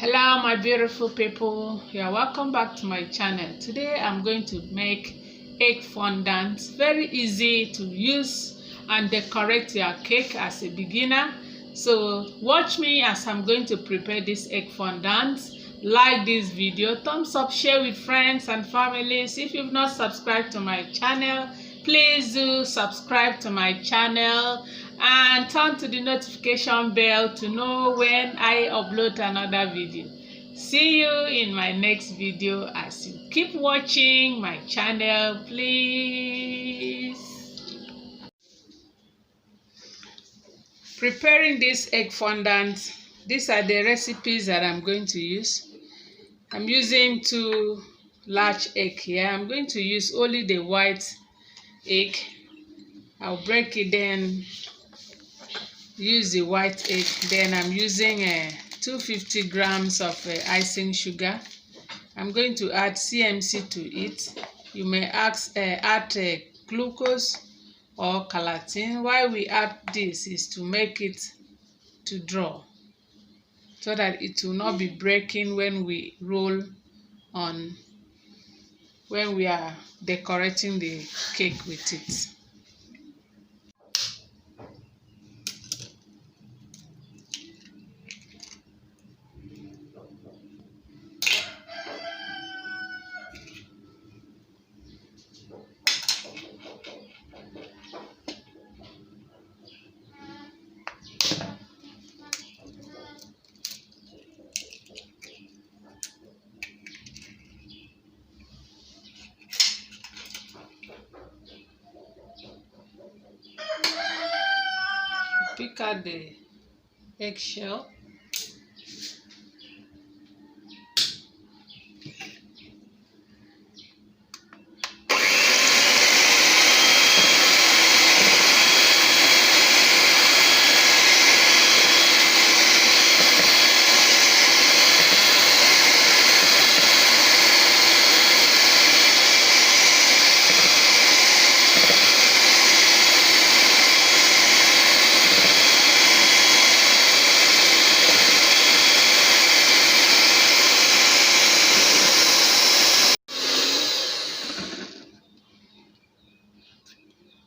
Hello my beautiful people, welcome back to my channel. Today I'm going to make egg fondant. Very easy to use and decorate your cake as a beginner. So watch me as I'm going to prepare this egg fondant. Like this video, thumbs up, share with friends and families. If you've not subscribed to my channel, please do subscribe to my channel and turn to the notification bell to know when I upload another video. See you in my next video. As you keep watching my channel, please. Preparing this egg fondant, these are the recipes that I'm going to use. I'm using 2 large eggs here. I'm going to use only the white egg. I'll break it, then use the white egg. Then I'm using 250 grams of icing sugar. I'm going to add CMC to it. You may add glucose or gelatin. Why we add this is to make it to draw, so that it will not be breaking when we roll on, when we are decorating the cake with it. Pick out the eggshell.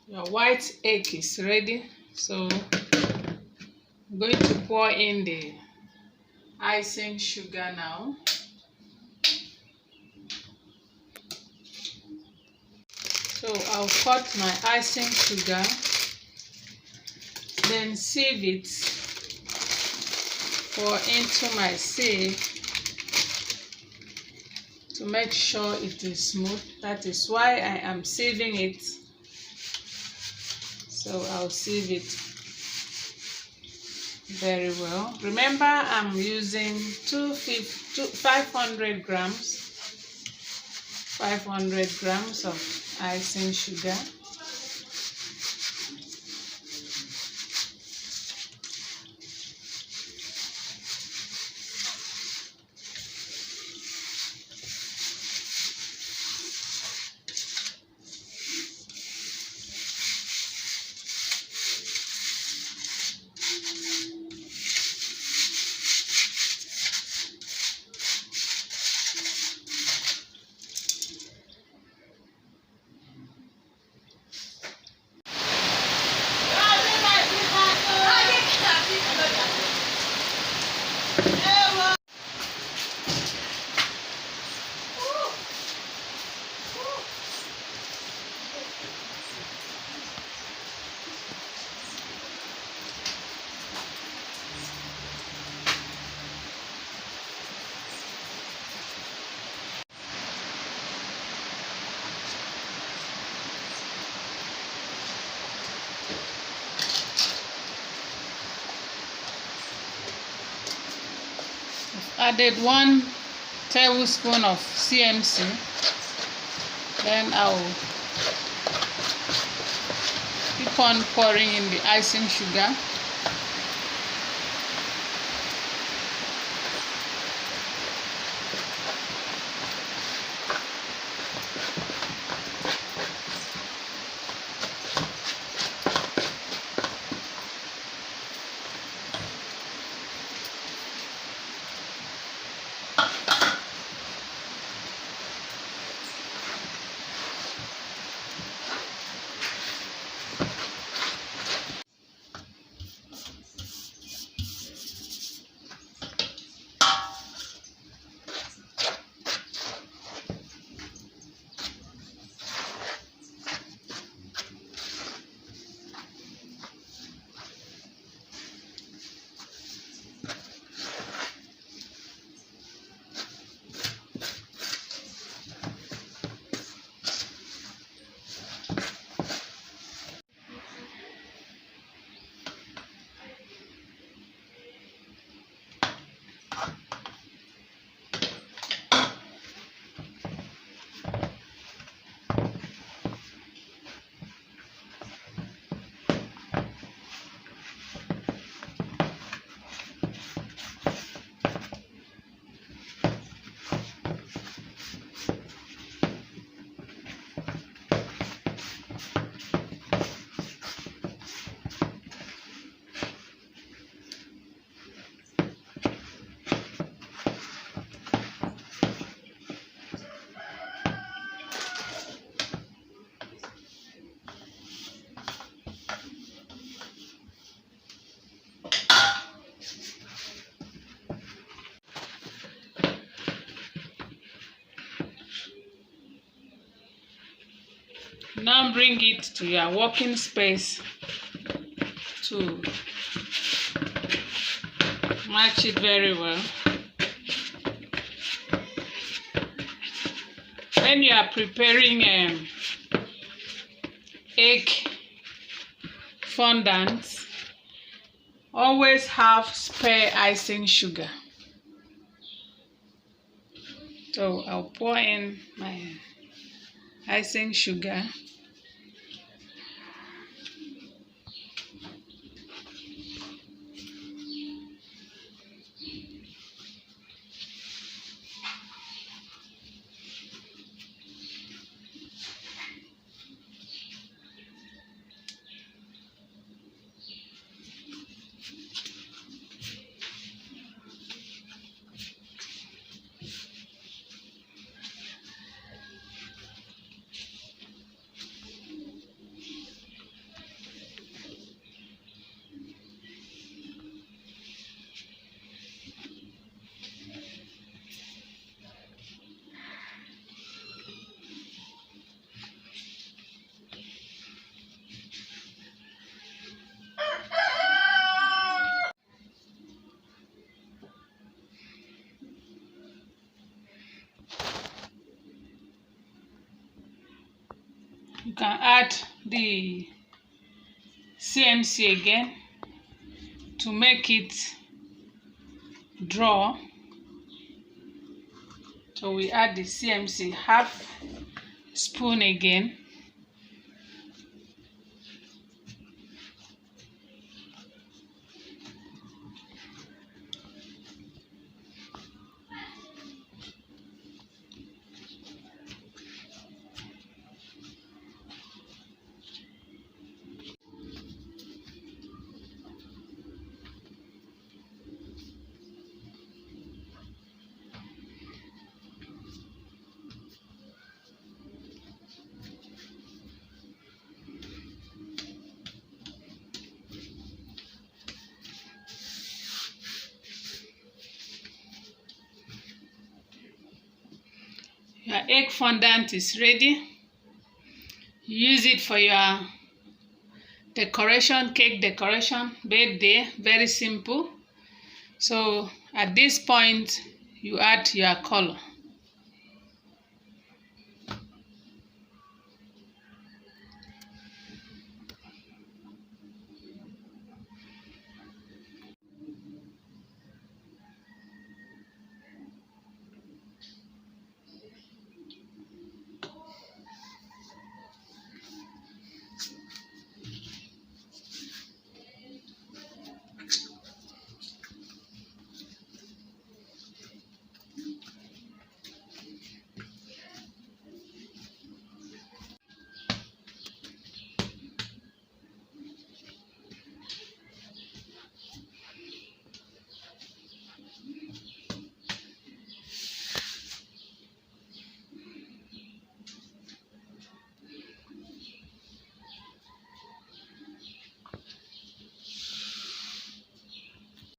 Your white egg is ready, so I'm going to pour in the icing sugar now. So I'll cut my icing sugar, then sieve it, pour into my sieve to make sure it is smooth. That is why I am sieving it. So I'll sieve it very well. Remember, I'm using 500 grams of icing sugar. Added 1 tablespoon of CMC. Then I'll keep on pouring in the icing sugar. Now bring it to your working space to match it very well. When you are preparing egg fondant, always have spare icing sugar. So I'll pour in my icing sugar. You can add the CMC again to make it draw. So we add the CMC half spoon again. Your egg fondant is ready. Use it for your decoration, cake decoration, birthday, very simple. So at this point, you add your color.